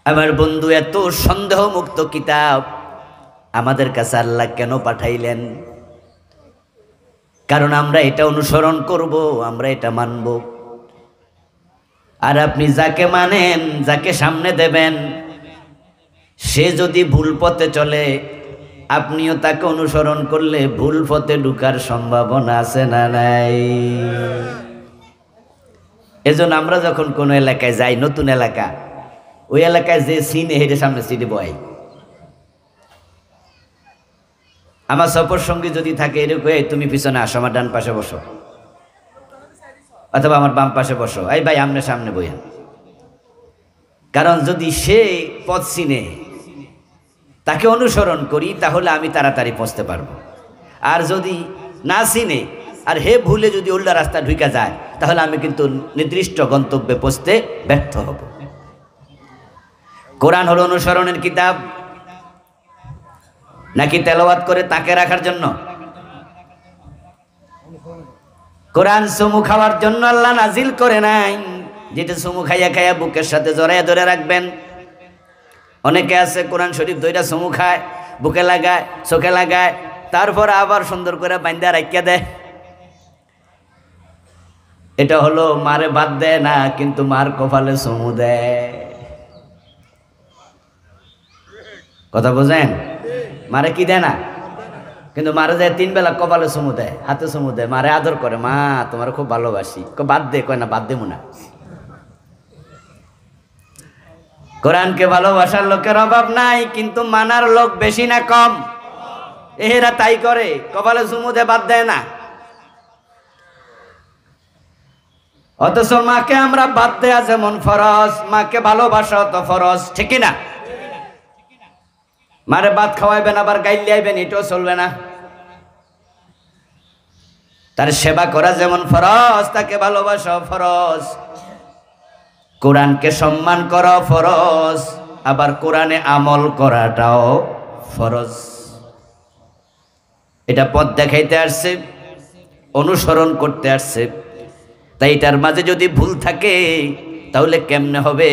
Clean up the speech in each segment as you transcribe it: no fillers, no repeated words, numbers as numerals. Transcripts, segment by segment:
আমার বন্ধু, এত সন্দেহ মুক্ত কিতাব আমাদের কাছে আল্লাহ কেন পাঠাইলেন? কারণ আমরা এটা অনুসরণ করব, আমরা এটা মানব। আর আপনি যাকে মানেন, যাকে সামনে দেবেন, সে যদি ভুল পথে চলে, আপনিও তাকে অনুসরণ করলে ভুল পথে ঢুকার সম্ভাবনা আছে না নাই? এজন্য আমরা যখন কোনো এলাকায় যাই, নতুন এলাকা, ওই এলাকায় যে সিনে হেঁটে সামনে সিটে বয়। আমার সফর সঙ্গী যদি থাকে এরকম, তুমি পিছনে আসো, আমার ডান পাশে বসো, অথবা আমার বাম পাশে বসো, এই ভাই আমনে সামনে বইয়া। কারণ যদি সে পথ চিনে, তাকে অনুসরণ করি, তাহলে আমি তাড়াতাড়ি পৌঁছতে পারবো। আর যদি না চিনে আর হে ভুলে যদি উল্টা রাস্তা ঢুকে যায়, তাহলে আমি কিন্তু নির্দিষ্ট গন্তব্যে পৌঁছতে ব্যর্থ হব। কোরআন হলো অনুসরণের কিতাব, নাকি তেলাওয়াত করে তাকে রাখার জন্য? কোরআন চুমু খাওয়ার জন্য আল্লাহ নাজিল করে নাই, যেটা চুমু খাইয়া খাইয়া বুকের সাথে জড়াইয়া ধরে রাখবেন। অনেকে আছে কোরআন শরীফ দইটা চুমু খায়, বুকে লাগায়, চোখে লাগায়, তারপর আবার সুন্দর করে বাইন্দা রাখিয়া দেয়। এটা হলো মারে বাদ দেয় না, কিন্তু মার কপালে চুমু দেয়। কথা বোঝেন? মারে কি দেয় না, কিন্তু মারে যায় 3 বেলা কপালে চুমু দেয়, হাতে চুমু দেয়, মারে আদর করে, মা তোমার খুব ভালোবাসি। বাদ দে, কয় না বাদ দেবো না। কোরআনকে ভালোবাসার লোকের অভাব নাই, কিন্তু মানার লোক বেশি না কম? এরা তাই করে, কপালে চুমু দেয়, বাদ দেয় না। অথচ মাকে আমরা বাদ দেয়া যেমন ফরজ, মাকে ভালোবাসা তো ফরজ, ঠিক না? মারে ভাত খাওয়াইবেন আবার গাইলে আইবেন, এটাও চলবে না। তার সেবা করা যেমন ফরজ, তাকে ভালোবাসা ফরজ। কোরআনকে সম্মান করা ফরজ, আবার কোরআনে আমল করাটাও ফরজ। এটা পথ দেখাইতে আসছে, অনুসরণ করতে আসছে। তাই এটার মাঝে যদি ভুল থাকে, তাহলে কেমনে হবে?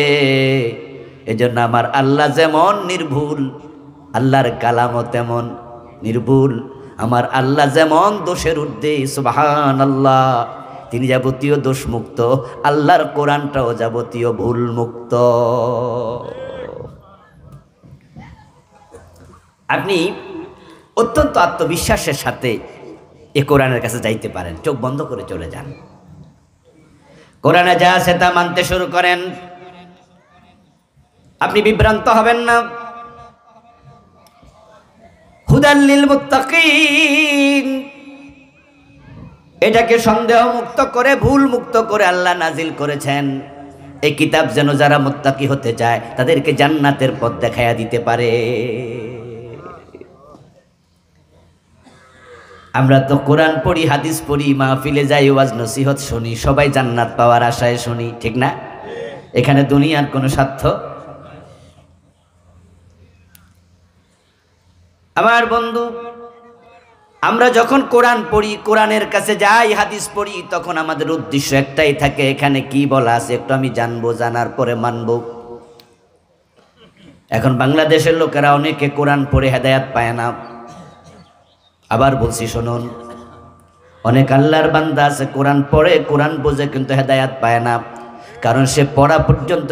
এজন্য আমার আল্লাহ যেমন নির্ভুল, আল্লাহর কালামও তেমন নির্ভুল। আমার আল্লাহ যেমন দোষের ঊর্ধ্বে, সুবহানাল্লাহ, তিনি যাবতীয় দোষ মুক্ত। আল্লাহর কোরআনটাও যাবতীয় ভুল মুক্ত। আপনি অত্যন্ত আত্মবিশ্বাসের সাথে এ কোরআনের কাছে যাইতে পারেন, চোখ বন্ধ করে চলে যান। কোরআনে যা আছে তা মানতে শুরু করেন, আপনি বিভ্রান্ত হবেন না। হুদাল লিল মুত্তাকিন, এটাকে সন্দেহ মুক্ত করে, ভুল মুক্ত করে আল্লাহ নাজিল করেছেন। এই কিতাব যেন যারা মুত্তাকি হতে চায়, তাদেরকে জান্নাতের পথ দেখাইয়া দিতে পারে। আমরা তো কোরআন পড়ি, হাদিস পড়ি, মাহফিলে যাই, ওয়াজ নসিহত শুনি, সবাই জান্নাত পাওয়ার আশায় শুনি, ঠিক না? এখানে দুনিয়ার কোনো স্বার্থ। আমার বন্ধু, আমরা যখন কোরআন পড়ি, কোরআনের কাছে যাই, হাদিস পড়ি, তখন আমাদের উদ্দেশ্য একটাই থাকে, এখানে কি বলা আছে একটু আমি জানবো, জানার পরে মানব। এখন বাংলাদেশের লোকেরা অনেকে কোরআন পড়ে হেদায়াত পায় না। আবার বলছি শুনুন, অনেক আল্লাহর বান্দা আছে কোরআন পড়ে, কোরআন বোঝে, কিন্তু হেদায়াত পায় না। কারণ সে পড়া পর্যন্ত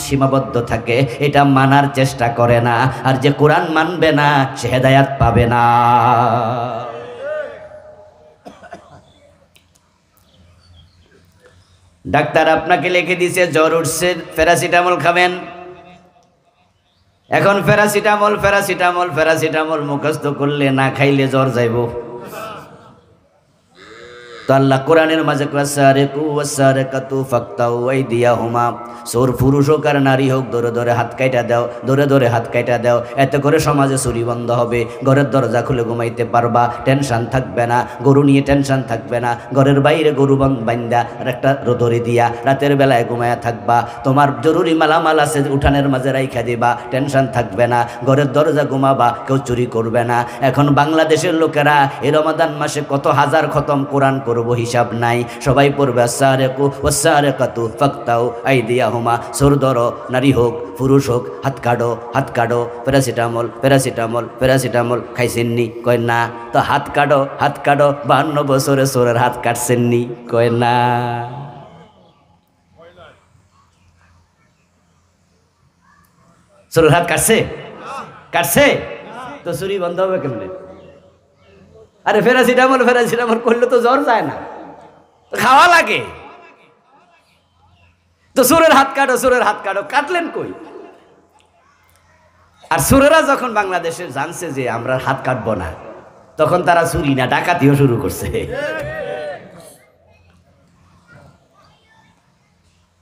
সীমাবদ্ধ থাকে, এটা মানার চেষ্টা করে না। আর যে কোরআন মানবে না, সে হেদায়াত পাবে না। ডাক্তার আপনাকে লিখে দিয়েছে জ্বর উঠছে, প্যারাসিটামল খাবেন। এখন প্যারাসিটামল প্যারাসিটামল প্যারাসিটামল মুখস্থ করলে, না খাইলে জ্বর যাইব। তো আল্লাহ কোরআনের মাঝে ওয়াসারিকু ওয়াসারিকাতু ফাকতাউ আইদিয়াহুমা, চোর পুরুষ হোক আর নারী হোক, ধরে ধরে হাত কাইটা দাও, ধরে ধরে হাত কাইটা দাও। এতে করে সমাজে চুরি বন্ধ হবে, ঘরের দরজা খুলে ঘুমাইতে পারবা, টেনশন থাকবে না, গরু নিয়ে টেনশন থাকবে না, ঘরের বাইরে গরু বান্ধা আর একটা রোদরে দিয়া রাতের বেলায় ঘুমায়া থাকবা। তোমার জরুরি মালামাল আছে উঠানের মাঝে রাইখা দিবা, টেনশন থাকবে না, ঘরের দরজা ঘুমাবা, কেউ চুরি করবে না। এখন বাংলাদেশের লোকেরা এই রমাদান মাসে কত হাজার খতম কোরআন করবে, করব হিসাব নাই। সবাই পড়বে আস-সারিকু ওয়াস-সারিকাতু ফাকতাউ আইদিয়াহুমা। চোর ধরো, নারী হোক পুরুষ হোক, হাত কাটো, হাত কাটো। প্যারাসিটামল প্যারাসিটামল প্যারাসিটামল খাইছেননি? কয় না। তো হাত কাটো, হাত কাটো। 52 বছরে চোরের হাত কাটছেননি? কয় না। চোরের হাত কাটছে? কাটছে তো চুরি বন্ধ হবে কেমনে? আরে প্যারাসিটামল প্যারাসিটামল করলে তো জ্বর যায় না, খাওয়া লাগে। তো চোরের হাত কাটো, চোরের হাত কাটো, কাটলেন কই? আর চোরেরা যখন বাংলাদেশে জানছে যে আমরা হাত কাটবো না, তখন তারা চুরি না ডাকাতিও শুরু করছে।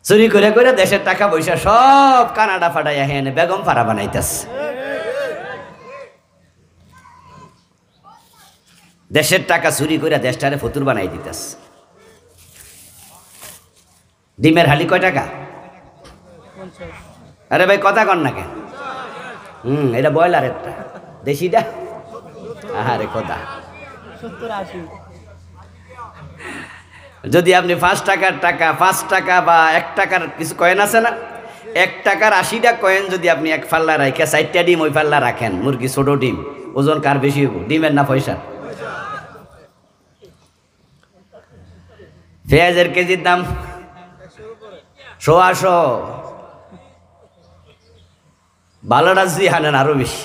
চুরি করে করে দেশের টাকা পয়সা সব কানাডা ফাটাইয়া হেনে বেগম ফাড়া বানাইতেছে। দেশের টাকা চুরি করে দেশটারে ফতুর বানাই দিতেছে। ডিমের হালি কয় টাকা? আরে ভাই কথা কন না কেন? এটা ব্রয়লারেরটা, দেশিটা আরে কথা। যদি আপনি 5 টাকার টাকা, 5 টাকা বা 1 টাকার কিছু কয়েন আছে না, 1 টাকার 80টা কয়েন যদি আপনি এক পাল্লা রাখে 4টা ডিম ওই পাল্লা রাখেন, মুরগি ছোট ডিম, ওজন কার বেশি হইব? ডিমের না পয়সা? পেঁয়াজের কেজির দাম 100 ভালোটা যদি হানেন আরো বেশি।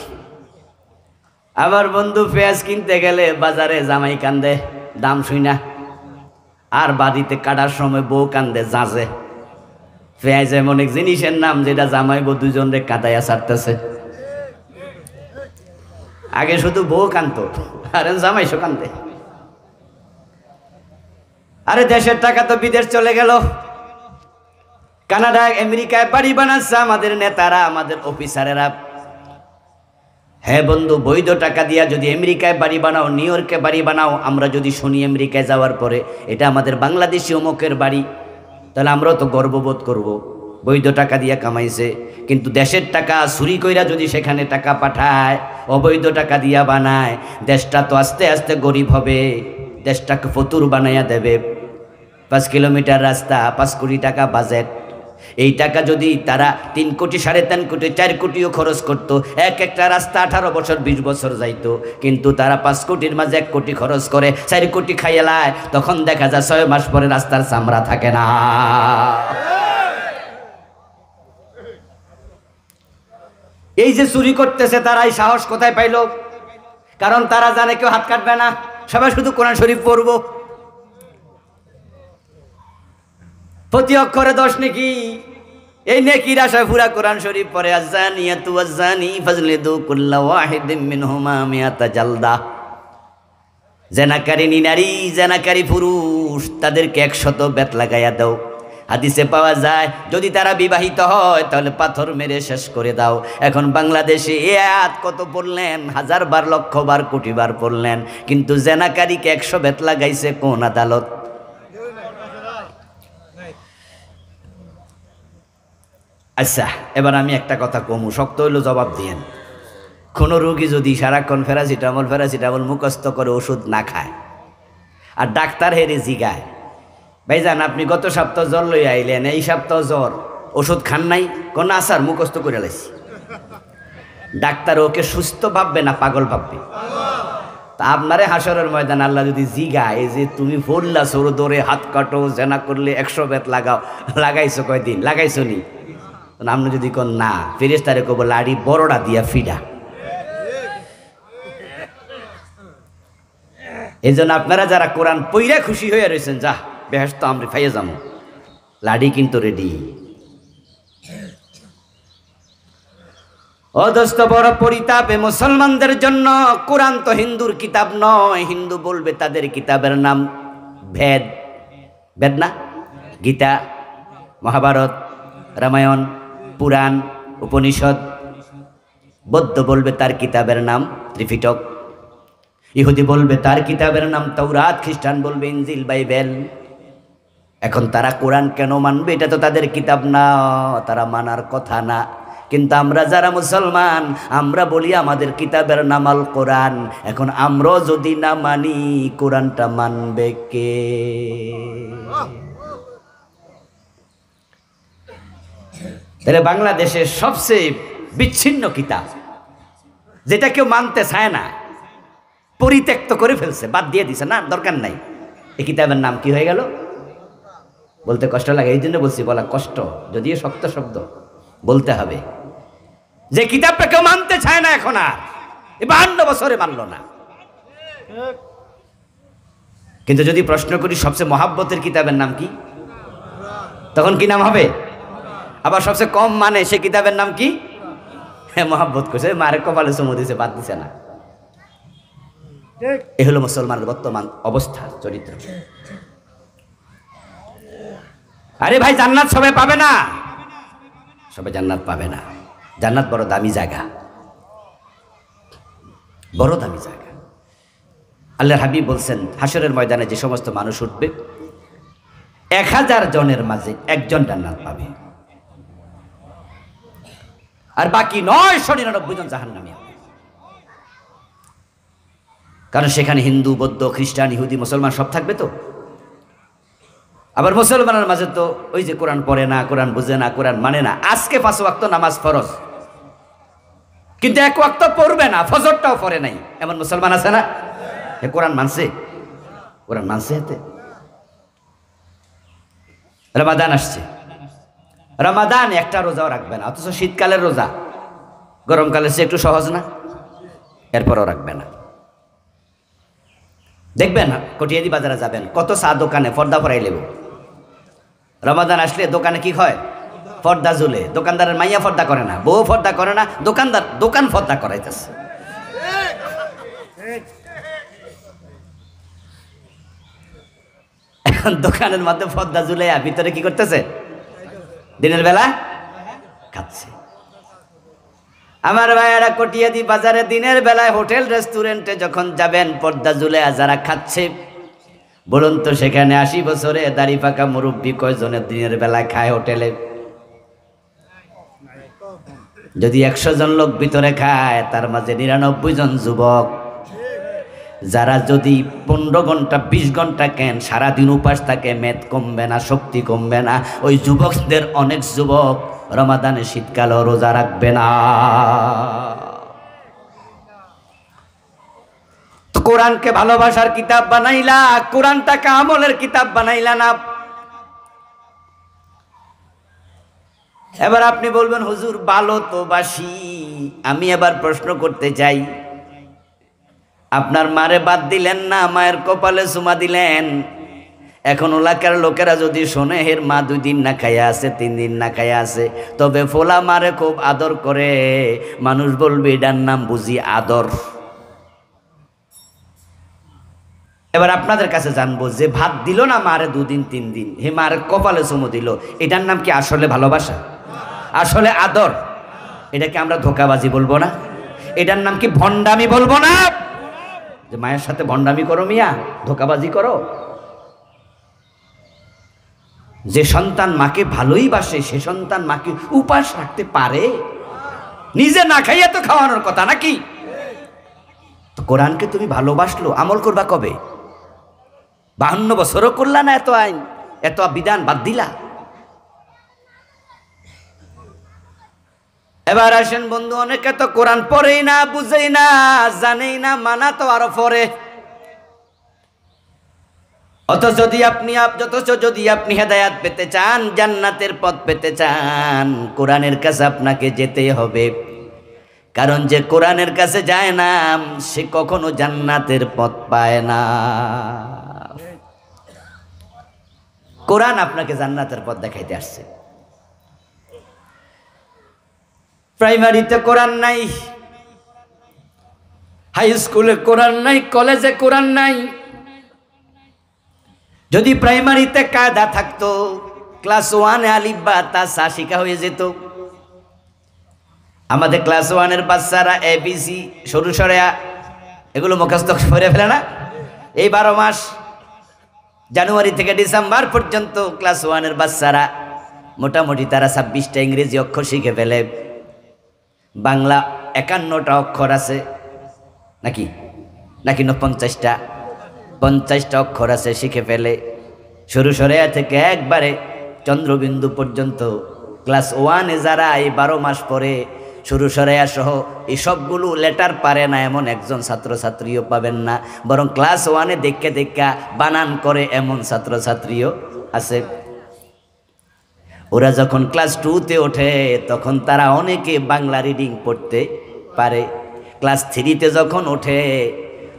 আবার বন্ধু পেঁয়াজ কিনতে গেলে বাজারে জামাই কান্দে দাম শুই না, আর বাড়িতে কাটার সময় বউ কান্দে জাজে। পেঁয়াজ এমন এক জিনিসের নাম যেটা জামাই বউ দুজনরে কাটাইয়া ছাড়তেছে। আগে শুধু বউ কান্দতো, আর জামাই শো কান্দে। আরে দেশের টাকা তো বিদেশ চলে গেল। কানাডা আমেরিকায় বাড়ি বানাচ্ছে আমাদের নেতারা, আমাদের অফিসারেরা। হ্যাঁ বন্ধু, বৈধ টাকা দিয়া যদি আমেরিকায় বাড়ি বানাও, নিউ ইয়র্কে বাড়ি বানাও, আমরা যদি শুনি আমেরিকায় যাওয়ার পরে এটা আমাদের বাংলাদেশি অমুকের বাড়ি, তাহলে আমরাও তো গর্ববোধ করব, বৈধ টাকা দিয়া কামাইছে। কিন্তু দেশের টাকা চুরি কইরা যদি সেখানে টাকা পাঠায়, অবৈধ টাকা দিয়া বানায়, দেশটা তো আস্তে আস্তে গরিব হবে, দেশটাকে ফতুর বানাইয়া দেবে। 5 কিলোমিটার রাস্তা, 5 কোটি টাকা বাজেট। এই টাকা যদি তারা 3 কোটি, 3.5 কোটি, 4 কোটিও খরচ করতো, একটা রাস্তা 18 বছর 20 বছর যাইতো। কিন্তু তারা 5 কোটির মাঝে 1 কোটি খরচ করে 4 কোটি খাইয়ে লায়, তখন দেখা যায় 6 মাস পরে রাস্তার চামড়া থাকে না। এই যে চুরি করতেছে তারা এই সাহস কোথায় পাইল? কারণ তারা জানে কেউ হাত কাটবে না, সবাই শুধু কোরআন শরীফ পড়বো। প্রতি অক্ষরে 10 নেকি, এই নেকির আশায় পুরা কোরআন শরীফ পড়ে। আয-যানিয়াতু ওয়াজ-যানি ফাজলিদু কুল্লা ওয়াহিদিম মিনহুমা মিআতা জালদা। জেনাকারী নারী, জেনাকারী পুরুষ, তাদেরকে 100 বেত লাগাইয়া দাও। হাদিসে পাওয়া যায় যদি তারা বিবাহিত হয় তাহলে পাথর মেরে শেষ করে দাও। এখন বাংলাদেশে এ আয়াত কত পড়লেন? 1000 বার, লক্ষ বার, কোটি বার পড়লেন, কিন্তু জেনাকারীকে 100 বেত লাগাইছে কোন আদালত? আচ্ছা, এবার আমি একটা কথা কমু, শক্ত হইলো জবাব দিয়েন। কোনো রোগী যদি সারাক্ষণ প্যারাসিটামল প্যারাসিটামল মুখস্থ করে ওষুধ না খায়, আর ডাক্তার হেরে জিগায়, ভাইজান আপনি গত সপ্তাহ জ্বর লই আইলেন, এই সপ্তাহ জ্বর, ওষুধ খান নাই? কোন আসার মুখস্থ করে লাইছি। ডাক্তার ওকে সুস্থ ভাববে না পাগল ভাববে? তা আপনারে হাসরের ময়দান আল্লাহ যদি জিগায় যে তুমি পড়লা সরু দৌড়ে হাত কাটো, জেনা করলে 100 বেত লাগাও, লাগাইছো কয়দিন? লাগাইছো নি? আপনি যদি কোন না, ফেরেশতারে কব লাড়ি বড়টা দিয়া ফিডা। এই জন্য আপনারা যারা কোরআন পইরা খুশি হয়ে রয়েছেন, যা বেহেশত আমরা ফাইয়ে যাবো, লাড়ি কিন্তু রেডি। ও দোস্ত, বড় পরিতাপে মুসলমানদের জন্য কোরআন তো হিন্দুর কিতাব নয়। হিন্দু বলবে তাদের কিতাবের নাম বেদ, বেদ না, গীতা, মহাভারত, রামায়ণ, পুরাণ, উপনিষদ। বৌদ্ধ বলবে তার কিতাবের নাম ত্রিপিটক। ইহুদি বলবে তার কিতাবের নাম তাওরাত। খ্রিস্টান বলবে ইনজিল, বাইবেল। এখন তারা কোরআন কেন মানবে? এটা তো তাদের কিতাব না, তারা মানার কথা না। কিন্তু আমরা যারা মুসলমান আমরা বলি আমাদের কিতাবের নাম আল কোরআন। এখন আমরাও যদি না মানি কোরআনটা মানবে কে? তাহলে বাংলাদেশের সবচেয়ে বিচ্ছিন্ন কিতাব যেটা কেউ মানতে চায় না, পরিত্যক্ত করে ফেলছে, বাদ দিয়ে দিছে, না দরকার নাই, এই কিতাবের নাম কি হয়ে গেল? বলতে কষ্ট লাগে, এই জন্য বলছি, বলা কষ্ট, যদিও শক্ত শব্দ বলতে হবে। যে কিতাবটা কেউ মানতে চায় না এখন আর, 52 বছরে মানল না। কিন্তু যদি প্রশ্ন করি সবচেয়ে মহাব্বতের কিতাবের নাম কি, তখন কি নাম হবে? আবার সবচেয়ে কম মানে সে কিতাবের নাম কি? হ্যাঁ, মহাব্বত করছে, মারে কপালে চুমু দিছে, বাদ দিছে না। এ হলো মুসলমানের বর্তমান অবস্থা, চরিত্র। আরে ভাই, জান্নাত সবাই পাবে না, সবাই জান্নাত পাবে না। জান্নাত বড় দামি জায়গা, বড় দামি জায়গা। আল্লাহর হাবিব বলছেন, হাসরের ময়দানে যে সমস্ত মানুষ উঠবে 1000 জনের মাঝে 1 জন জান্নাত পাবে, আর বাকি 999 জন জাহান্নামী হবে। কারণ সেখানে হিন্দু, বৌদ্ধ, খ্রিস্টান, ইহুদি, মুসলমান সব থাকবে তো। আবার মুসলমানের মাঝে তো ওই যে কোরআন পড়ে না, কোরআন বুঝে না, কোরআন মানে না। আজকে 5 ওয়াক্ত নামাজ ফরজ, কিন্তু 1 ওয়াক্ত পড়বে না, ফজরটাও পড়ে নাই, এমন মুসলমান আছে না? এ কোরআন মানছে? কোরআন মানছে? এতে রমাদান আসছে, রমাদান একটা রোজাও রাখবে না, অথচ শীতকালের রোজা গরমকালের চেয়ে একটু সহজ না, এরপরও রাখবে না। দেখবেন কটিয়াদি বাজারে যাবেন, কত চা দোকানে পর্দা পরাই লেবু। রমাদান আসলে দোকানে কি হয়? পর্দা ঝুলে। দোকানদারের মাইয়া পর্দা করে না, বউ পর্দা করে না, দোকানদার দোকান পর্দা করাইতেছে। এখন দোকানের মধ্যে পর্দা ঝুলে ভিতরে কি করতেছে? দিনের বেলা খাচ্ছে। আমার ভাইয়েরা, কটিয়াদি বাজারে দিনের বেলায় হোটেল রেস্টুরেন্টে যখন যাবেন, পর্দা ঝুলে যারা খাচ্ছে, বলুন তো সেখানে 80 বছরে দাড়ি পাকা মুরব্বী কয়জনের দিনের বেলায় খায় হোটেলে? যদি 100 জন লোক ভিতরে খায়, তার মাঝে 99 জন যুবক, যারা যদি 15 ঘন্টা 20 ঘন্টা কেন সারাদিন উপাস থাকে, মেদ কমবে না, শক্তি কমবে না। ওই যুবকদের অনেক যুবক রমাদানে শীতকালে রোজা রাখবে না। তো কোরআনকে ভালোবাসার কিতাব বানাইলা, কোরআনটাকে আমলের কিতাব বানাইলা না। এবার আপনি বলবেন, হুজুর ভালো তো বাসি। আমি এবার প্রশ্ন করতে চাই, আপনার মারে বাদ দিলেন না, মায়ের কপালে চুমা দিলেন। এখন এলাকার লোকেরা যদি শোনে হের মা 2 দিন না খাইয়া আছে, 3 দিন না খাইয়া আছে, তবে ফোলা মারে খুব আদর করে, মানুষ বলবে এটার নাম বুঝি আদর। এবার আপনাদের কাছে জানবো, যে ভাত দিল না মারে 2 দিন 3 দিন, হে মারে কপালে চুমু দিল, এটার নাম কি আসলে ভালোবাসা? আসলে আদর? এটাকে আমরা ধোকাবাজি বলবো না? এটার নাম কি ভণ্ডামি বলবো না? যে মায়ের সাথে ভণ্ডামি করো মিয়া, ধোকাবাজি করো। যে সন্তান মাকে ভালোই বাসে, সে সন্তান মাকে উপাস রাখতে পারে? নিজে না খাইয়া তো খাওয়ানোর কথা নাকি? তো কোরআনকে তুমি ভালোবাসলো, আমল করবা কবে? 52 বছরও করলা না, এত আইন, এত বিধান বাদ দিলা। এবার আসেন বন্ধু, অনেকে তো কোরআন পড়েই না, বুঝেই না, জানেই না, মানা তো আরো পরে। অথচ যদি আপনি হেদায়াত পেতে চান, জান্নাতের পথ পেতে চান, কোরআনের কাছে আপনাকে যেতে হবে। কারণ যে কোরআনের কাছে যায় না, সে কখনো জান্নাতের পথ পায় না। কোরআন আপনাকে জান্নাতের পথ দেখাইতে আসছে। প্রাইমারিতে কোরআন নাই, হাই স্কুলে কোরআন নাই, কলেজে কোরআন নাই। যদি প্রাইমারিতে কায়দা থাকতো, ক্লাস 1 আলিফ বা তা সা শিখা হয়ে যেত। আমাদের ক্লাস 1-এর বাচ্চারা ABC সরু সরেয়া এগুলো মুখস্থ করে ফেলে না? এই 12 মাস, জানুয়ারি থেকে ডিসেম্বর পর্যন্ত ক্লাস 1-এর বাচ্চারা মোটামুটি তারা 26টা ইংরেজি অক্ষর শিখে ফেলে। বাংলা 51টা অক্ষর আছে নাকি নাকি 50টা 50টা অক্ষর আছে, শিখে ফেলে। শুরু সরেয়া থেকে একবারে চন্দ্রবিন্দু পর্যন্ত ক্লাস 1-এ যারা এই 12 মাস পরে শুরু সরেয়া সহ এই সবগুলো লেটার পারে না এমন একজন ছাত্রছাত্রীও পাবেন না, বরং ক্লাস 1-এ দেখে দেখা বানান করে এমন ছাত্রছাত্রীও আছে। ওরা যখন ক্লাস 2-তে ওঠে তখন তারা অনেকে বাংলা রিডিং পড়তে পারে। ক্লাস 3-তে যখন ওঠে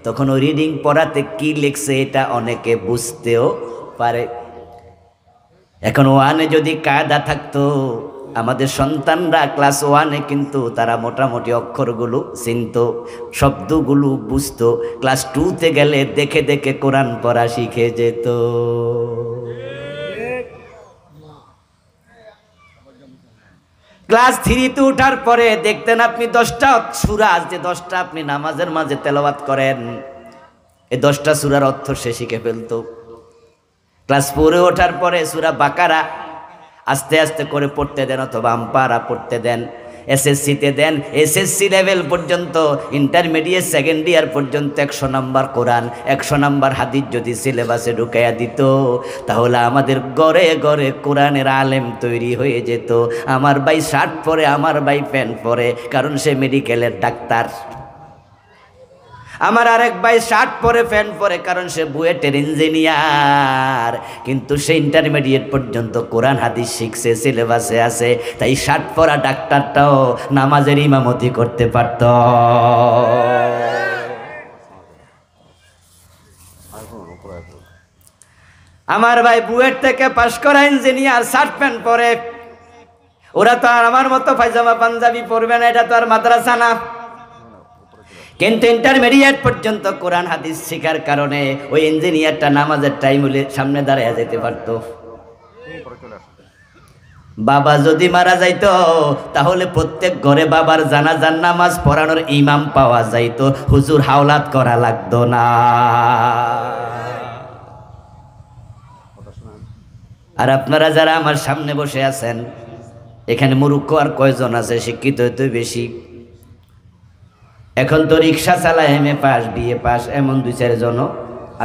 তখন ওই রিডিং পড়াতে কি লিখছে এটা অনেকে বুঝতেও পারে। এখন 1-এ যদি কায়দা থাকতো, আমাদের সন্তানরা ক্লাস 1-এ কিন্তু তারা মোটামুটি অক্ষরগুলো চিনত, শব্দগুলো বুঝতো। ক্লাস 2-তে গেলে দেখে দেখে কোরআন পড়া শিখে যেত। ক্লাস 3-তে ওঠার পরে দেখতেন আপনি 10টা সূরা, যে 10টা আপনি নামাজের মাঝে তেলাওয়াত করেন, এই 10টা সূরার অর্থ সে শিখে ফেলতো। ক্লাস 4-এ ওঠার পরে সূরা বাকারা আস্তে আস্তে করে পড়তে দেন, অথবা আম্পারা পড়তে দেন। এসএসসিতে দেন, এসএসসি লেভেল পর্যন্ত, ইন্টারমিডিয়েট সেকেন্ড ইয়ার পর্যন্ত 100 নাম্বার কোরআন, 100 নাম্বার হাদিস যদি সিলেবাসে ঢুকাইয়া দিত, তাহলে আমাদের ঘরে ঘরে কোরআনের আলেম তৈরি হয়ে যেত। আমার ভাই শার্ট পরে, আমার ভাই প্যান্ট পরে, কারণ সে মেডিকেলের ডাক্তার। আমার আরেক ভাই শার্ট পরে প্যান্ট পরে, কারণ সে বুয়েটের ইঞ্জিনিয়ার, কিন্তু সে ইন্টারমিডিয়েট পর্যন্ত কোরআন হাদিস শিখছে, সিলেবাসে আছে। তাই শার্ট পরা ডাক্তারটাও নামাজের ইমামতি করতে পারত। আমার ভাই বুয়েট থেকে পাশ করা ইঞ্জিনিয়ার, শার্ট প্যান্ট পরে। ওরা তো আর আমার মতো পায়জামা পাঞ্জাবি পরবে না, এটা তো আর মাদ্রাসা না। কিন্তু ইন্টারমিডিয়েট পর্যন্ত কোরআন হাদিস শেখার কারণে ওই ইঞ্জিনিয়ারটা নামাজের টাইম হলে সামনে দাঁড়ায় যেতে পারত। বাবা যদি মারা যাইতো তাহলে প্রত্যেক ঘরে বাবার জানাজার নামাজ পড়ানোর ইমাম পাওয়া যাইতো, হুজুর হাওলাত করা লাগতো না। আর আপনারা যারা আমার সামনে বসে আছেন, এখানে মূর্খ আর কয়জন আছে? শিক্ষিত হইতে বেশি। এখন তো রিক্সা চালায়, এমএ পাস, বিএ পাস, এমন 2-4 জন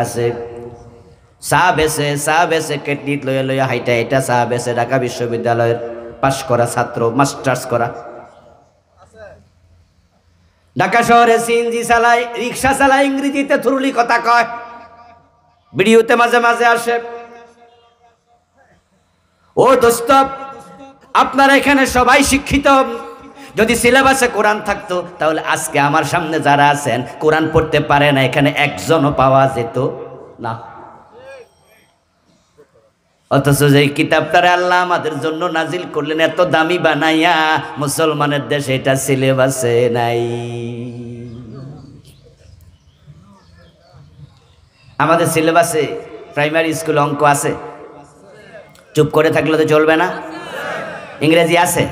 আছে। চা বেছে কেটলিট লইয়া লইয়া হাইটা এটা চা বেছে, ঢাকা বিশ্ববিদ্যালয়ের পাশ করা ছাত্র, মাস্টার্স করা। ঢাকা শহরে সিএনজি চালায়, রিক্সা চালায়, ইংরেজিতে থুরুলি কথা কয়, ভিডিওতে মাঝে মাঝে আসে। ও দোস্ত, আপনারা এখানে সবাই শিক্ষিত। যদি সিলেবাসে কোরআন থাকতো তাহলে আজকে আমার সামনে যারা আছেন কোরআন পড়তে পারে না, এখানে একজনও পাওয়া যেত না। অথচ যে কিতাবটারে আল্লাহ আমাদের জন্য নাজিল করলেন এত দামি বানাইয়া, মুসলমানের দেশে এটা সিলেবাসে নাই। আমাদের সিলেবাসে প্রাইমারি স্কুলে অঙ্ক আছে, চুপ করে থাকলে তো চলবে না। ইংরেজি আছে,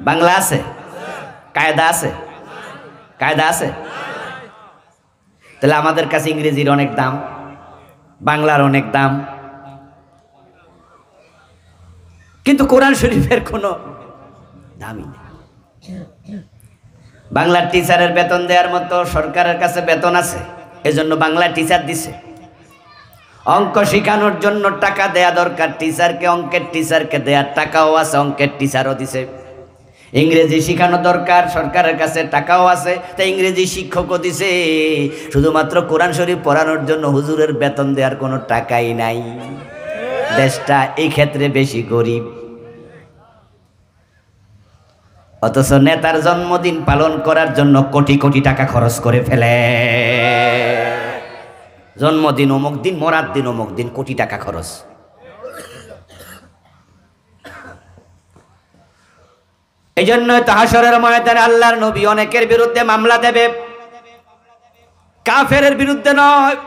বাংলা আছে, কায়দা আছে, কায়দা আছে। তাহলে আমাদের কাছে ইংরেজির অনেক দাম, বাংলার অনেক দাম, কিন্তু কোরআন শরীফের কোনো দামই নেই। বাংলার টিচারের বেতন দেওয়ার মতো সরকারের কাছে বেতন আছে, এজন্য বাংলা টিচার দিছে। অঙ্ক শেখানোর জন্য টাকা দেয়া দরকার টিচারকে, অঙ্কের টিচারকে দেওয়ার টাকাও আছে, অঙ্কের টিচারও দিছে। ইংরেজি শেখানো দরকার, সরকারের কাছে টাকাও আছে, তাই ইংরেজি শিক্ষকও দিছে। শুধুমাত্র কোরআন শরীফ পড়ানোর জন্য হুজুরের বেতন দেওয়ার কোনো টাকাই নাই। দেশটা এই ক্ষেত্রে বেশি গরিব। অথচ নেতার জন্মদিন পালন করার জন্য কোটি কোটি টাকা খরচ করে ফেলে। জন্মদিন অমুক দিন, মরার দিন অমুক দিন, কোটি টাকা খরচ। এই জন্যই তো হাসরের ময়দানে আল্লাহর নবী অনেকের বিরুদ্ধে মামলা দেবে, কাফেরের বিরুদ্ধে নয়,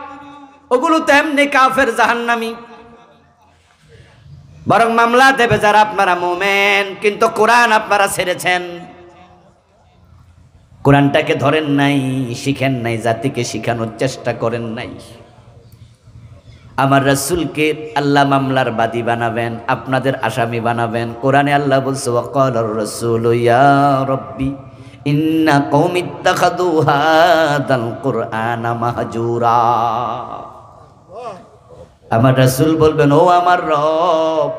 ওগুলো তো এমনি কাফের জাহান্নামী। বরং মামলা দেবে যারা আপনারা মুমিন কিন্তু কোরআন আপনারা ছেড়েছেন, কোরআনটাকে ধরেন নাই, শিখেন নাই, জাতিকে শিখানোর চেষ্টা করেন নাই। আমার রাসূলকে আল্লাহ মামলার বাদী বানাবেন, আপনাদের আসামি বানাবেন। কোরআনে আল্লাহ বলছে ওয়াকালার রাসূলু ইয়া রাব্বি ইন্না কওমি ইত্তাখাযু হাযাল কুরআনা মাহজুরা। আমার রাসূল বলবেন, ও আমার রব,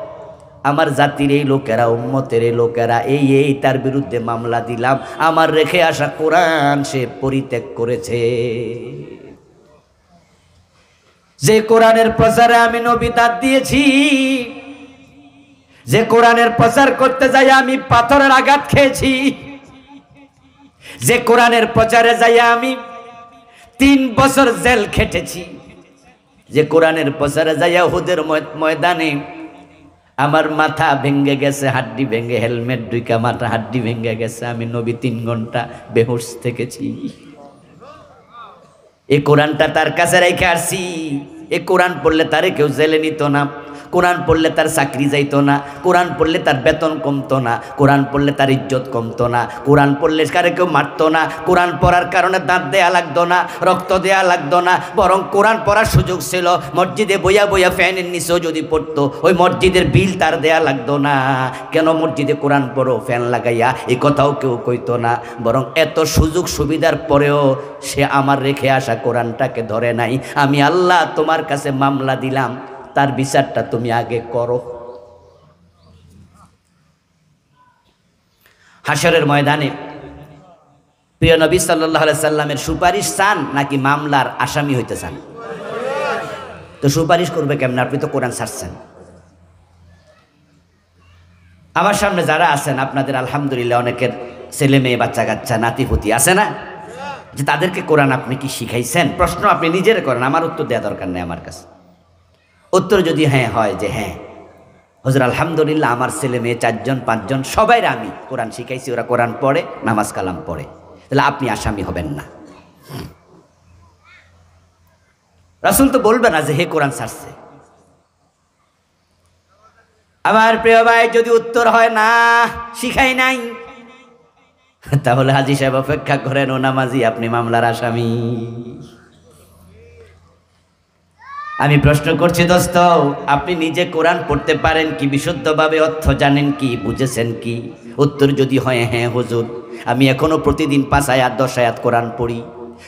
আমার জাতির এই লোকেরা, উম্মতের এই লোকেরা এই তার বিরুদ্ধে মামলা দিলাম, আমার রেখে আসা কোরআন সে পরিত্যাগ করেছে। যে কোরআনের প্রচারে আমি নবী দাঁত দিয়েছি, যে কোরআনের প্রচার করতে যাই আমি পাথরের আঘাত খেয়েছি, যে কোরআনের প্রচারে যাই আমি 3 বছর জেল খেটেছি, যে কোরআনের প্রচারে যাইয়া উহুদের ময়দানে আমার মাথা ভেঙে গেছে, হাড্ডি ভেঙে, হেলমেট ঢুকা মাথা হাড্ডি ভেঙে গেছে, আমি নবী 3 ঘন্টা বেহুশ থেকেছি। এই কোরআনটা তার কাছে রেখে আসছি। এই কোরআন পড়লে তারে কেউ জেলে নিত না, কোরআন পড়লে তার চাকরি যাইত না, কোরআন পড়লে তার বেতন কমতো না, কোরআন পড়লে তার ইজ্জত কমতো না, কোরআন পড়লে কারে কেউ মারতো না, কোরআন পড়ার কারণে দাঁত দেয়া লাগতো না, রক্ত দেয়া লাগতো না, বরং কোরআন পড়ার সুযোগ ছিল। মসজিদে বইয়া বইয়া ফ্যানের নিচেও যদি পড়তো, ওই মসজিদের বিল তার দেয়া লাগতো না। কেন মসজিদে কোরআন পড়ো ফ্যান লাগাইয়া, এই কথাও কেউ কইতো না। বরং এত সুযোগ সুবিধার পরেও সে আমার রেখে আসা কোরআনটাকে ধরে নাই। আমি আল্লাহ তোমার কাছে মামলা দিলাম, তার বিচারটা তুমি আগে করো। হাসরের ময়দানে প্রিয় নবী সাল্লাল্লাহু আলাইহি সাল্লামের সুপারিশ চান নাকি মামলার আসামি হইতে চান? তো সুপারিশ করবে কেমন? আপনি তো কোরআন ছাড়ছেন। আমার সামনে যারা আছেন আপনাদের আলহামদুলিল্লাহ অনেকের ছেলে মেয়ে, বাচ্চা কাচ্চা, নাতিপুতি আছে না, যে তাদেরকে কোরআন আপনি কি শিখাইছেন? প্রশ্ন আপনি নিজের করেন, আমার উত্তর দেওয়া দরকার নেই আমার কাছে। উত্তর যদি হ্যাঁ হয় যে হ্যাঁ হুজুর আলহামদুলিল্লাহ আমার ছেলে মেয়ে 4 জন 5 জন সবাই আমি কোরআন শিখাইছি, ওরা কোরআন পড়ে, নামাজ কালাম পড়ে, তাহলে আপনি আসামি হবেন না। রাসূল তো বলবে না যে হে কোরআন ছাড়ছে। আমার প্রিয় ভাই, যদি উত্তর হয় না শিখাই নাই, তাহলে হাজী সাহেব অপেক্ষা করেন, ও নামাজি আপনি মামলার আসামি। আমি প্রশ্ন করছি দোস্ত, আপনি নিজে কোরআন পড়তে পারেন কি? বিশুদ্ধভাবে অর্থ জানেন কি? বুঝেছেন কি? উত্তর যদি হয় হ্যাঁ হুজুর, আমি এখনো প্রতিদিন 5 আয়াত 10 আয়াত কোরআন পড়ি,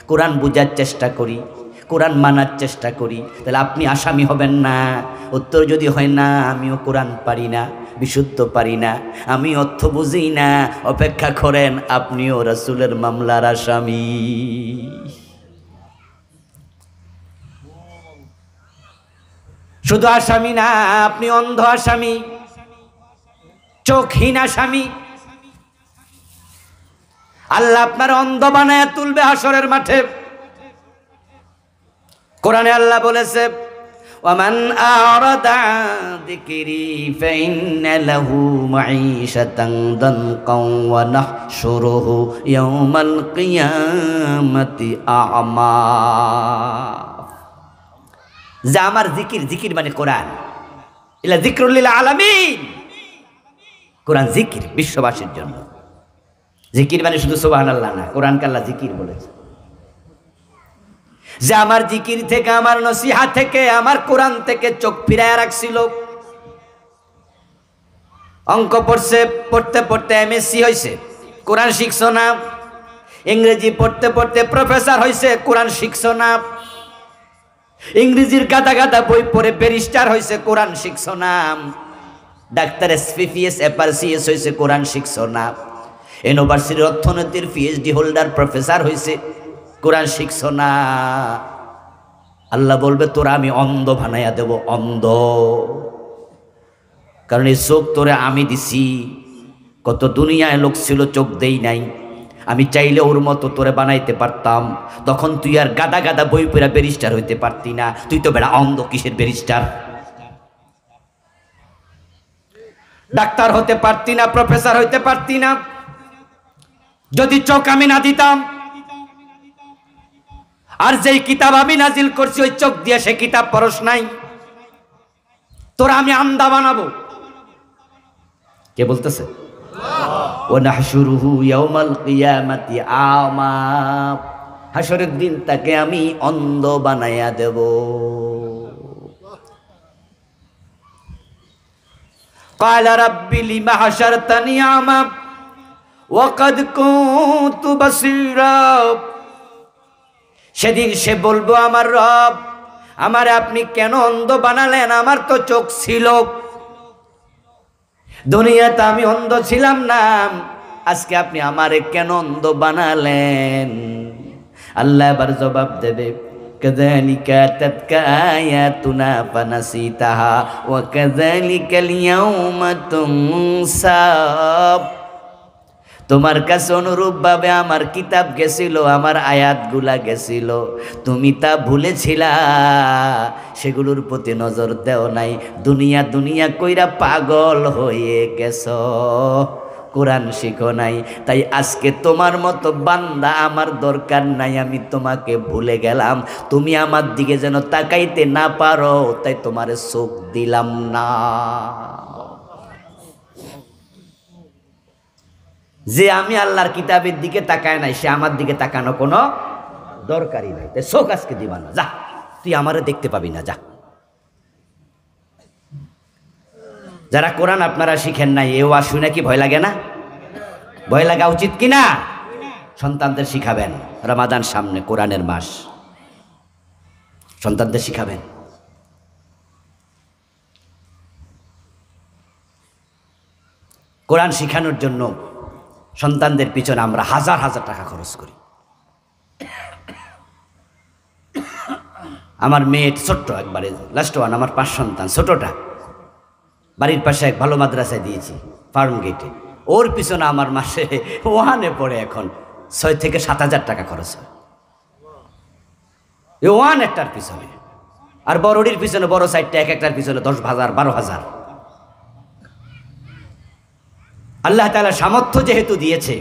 কোরআন বুঝার চেষ্টা করি, কোরআন মানার চেষ্টা করি, তাহলে আপনি আসামি হবেন না। উত্তর যদি হয় না, আমিও কোরআন পারি না, বিশুদ্ধ পারি না, আমি অর্থ বুঝি না, অপেক্ষা করেন, আপনিও রাসূলের মামলার আসামি। শুধু আসামি না, আপনি অন্ধ আসামি, চোখহীন আসামি। আল্লাহ আপনার অন্ধ বানায় তুলবে হাসরের মাঠে। কোরআনে আল্লাহ বলেছে, ওয়ামান আ'রাদা আন যিকরি ফাইন্না লাহু মাঈশাতান দানকাও ওয়া নাহশুরুহু ইয়াওমাল কিয়ামাতি আ'মা। যা আমার জিকির, জিকির মানে কোরআন, ইলা যিকরুল লিল আলামিন। কোরআন জিকির বিশ্ববাসীর জন্য। জিকির মানে শুধু সুবহানাল্লাহ না, কোরআনকে আল্লাহ জিকির বলেছে। যে আমার জিকির থেকে, আমার নসিহত থেকে, আমার কোরআন থেকে চোখ ফিরায় রাখছিল। অঙ্ক পড়ছে, পড়তে পড়তে এমএসসি হয়েছে, কোরআন শিখছো না। ইংরেজি পড়তে পড়তে প্রফেসর হয়েছে, কোরআন শিখছো না। ইংরেজির গাদা গাদা বই পড়ে ব্যারিস্টার হয়েছে, কোরআন শিখছো না। ডাক্তার এসপিপিএস এপারসিএস হয়েছে, কোরআন শিখছো না। ইউনিভার্সিটির অর্থনীতির পিএইচডি হোল্ডার প্রফেসর হয়েছে, কোরআন শিখছো না। আল্লাহ বলবে তোরা আমি অন্ধ বানাইয়া দেব, অন্ধ। কারণ এই চোখ তোরে আমি দিছি। কত দুনিয়ায় লোক ছিল চোখ দেই নাই, আমি চাইলে ওর মতো তোরে বানাইতে পারতাম। তখন তুই আর গাদা গাদা বই পড়া ব্যারিস্টার হইতে পারতি না। তুই তো বেড়া অন্ধ, কিসের ব্যারিস্টার? ডাক্তার হতে পারতি না, প্রফেসর হইতে পারতি না, যদি চোখ আমি না দিতাম। আর যেই কিতাব আমি নাজিল করছি ওই চোখ দিয়ে সে কিতাব পড়স নাই, তোরা আমি আন্ধা বানাবো। কে বলতেছে? ওয়া নাহশুরুহু ইয়াওমাল কিয়ামাতি আমা। হাসরের দিন তাকে আমি অন্ধ বানাইয়া দেব। ক্বালা রাব্বি লিমা হাশারতানি আমা ওয়াকাদ কুনতু বাসীরা, সেদিন সে বলবো আমার রব আমারে আপনি কেন অন্ধ বানালেন, আমার তো চোখ ছিল, দুনিয়াতে আমি অন্ধ ছিলাম না, আজকে আপনি আমারে কেন অন্ধ বানালেন। আল্লাহ এবার জবাব দেবে কাযালিকা তাতকা আয়াতুনা ফানাসিতাহা ওয়া কাযালিকাল ইয়াউমা তুনসা। তোমার কাছে অনুরূপভাবে আমার কিতাব গেছিল, আমার আয়াতগুলা গেছিল, তুমি তা ভুলেছিলা, সেগুলোর প্রতি নজর দেও নাই, দুনিয়া দুনিয়া কইরা পাগল হয়ে গেছ, কোরআন শিখো নাই। তাই আজকে তোমার মতো বান্দা আমার দরকার নাই, আমি তোমাকে ভুলে গেলাম, তুমি আমার দিকে যেন তাকাইতে না পারো তাই তোমারে চোখ দিলাম না। যে আমি আল্লাহর কিতাবের দিকে তাকায় নাই, সে আমার দিকে তাকানো কোনো দরকারই নাই, তাই চোখ আজকে দিবা না, যা তুই আমারে দেখতে পাবি না, যা। যারা কোরআন আপনারা শিখেন নাই, এ ওয়াজ শুনে কি ভয় লাগে না? ভয় লাগা উচিত কি না? সন্তানদের শিখাবেন, রমাদান সামনে, কোরআনের মাস, সন্তানদের শিখাবেন। কোরআন শিখানোর জন্য সন্তানদের পিছনে আমরা হাজার হাজার টাকা খরচ করি। আমার মেয়ে ছোট্ট, একবারে লাস্ট ওয়ান, আমার 5 সন্তান, ছোটটা বাড়ির পাশে এক ভালো মাদ্রাসায় দিয়েছি, ফার্ম গেটে, ওর পিছনে আমার মাসে ওয়ানে পড়ে এখন 6 থেকে 7 হাজার টাকা খরচ হয়, ওয়ান একটার পিছনে। আর বড়ডির পিছনে, বড় সাইডটা এক একটার পিছনে 10,000 12,000। আল্লাহ তাআলা সামর্থ্য যেহেতু দিয়েছে,